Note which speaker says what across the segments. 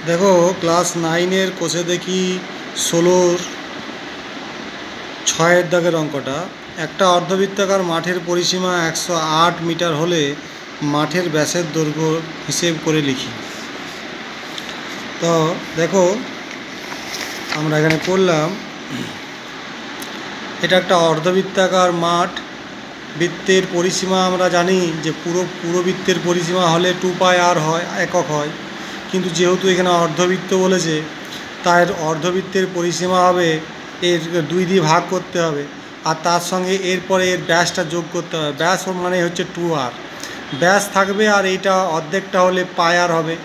Speaker 1: देखो क्लास 9 कोषे देखी 16 6 दागेर अंकटा एक अर्धबृत्ताकार माठेर परिसीमा 108 मीटार होले माठेर व्यासेर दैर्घ्य हिसेब करे लिखी। तो देखो आमरा एखाने करलाम एटा एकटा अर्धबृत्ताकार माठ। बृत्तेर परिसीमा आमरा जानी जे पुरो बृत्तेर परिसीमा हले 2πr हय एकक हय, किन्तु जेहेतु एखाने अर्धबृत्त बोलेछे ताई अर्धबृत्तेर परिसीमा हबे एर 2 दिये भाग करते हबे और तार संगे एरपरे एर व्यासटा जोग करते हबे। व्यास माने हच्छे 2r, व्यास थाकबे और एटा अर्धेकटा हले πr हबे,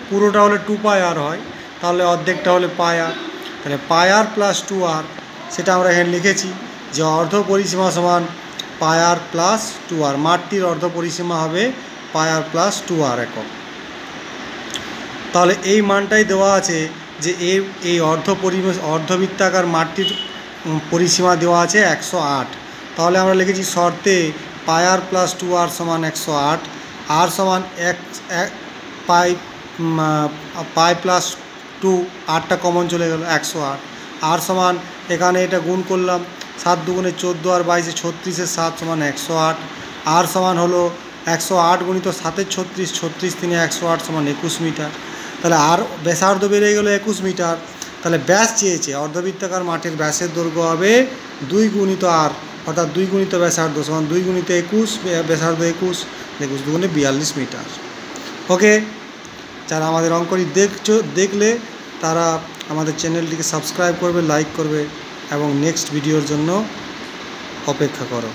Speaker 1: पुरोटा हले 2πr हय ताहले अर्धेकटा हले πr, ताहले πr प्लस 2r सेटा आमरा एखाने लिखेछि जे अर्ध परिसीमा समान πr प्लस 2r। माठटिर अर्ध परिसीमा हबे πr प्लस 2r एकक। ताहले এই মানটাই দেওয়া আছে যে এই अर्धबृत्ताकार মাঠটির परिसीमा দেওয়া আছে 108। তাহলে আমরা লিখেছি শর্তে πr প্লাস 2r সমান 108, r সমান পাই প্লাস 2, আরটা কমন চলে গেল 108, r সমান এখানে এটা গুণ করলাম 7 দুগুণে 14 আর 22 36 7 সমান 108, r সমান হলো 108 গুণিত 7 36 36 3 108 সমান 21 মিটার। তাহলে আর ব্যাসার্ধ বেড়ে গেল 21 মিটার। তাহলে ব্যাস চেয়েছে अर्धबृत्ताकार মাঠের ব্যাসের দৈর্ঘ্য হবে 2 গুণিত r অর্থাৎ 2 গুণিত ব্যাসার্ধ সমান 2 গুণিত 21, ব্যাসার্ধ 21 21 দুগুণে 42 মিটার। ওকে, যারা আমাদের অঙ্কটি দেখলে তারা আমাদের চ্যানেলটিকে সাবস্ক্রাইব করবে, লাইক করবে এবং নেক্সট ভিডিওর জন্য অপেক্ষা করো।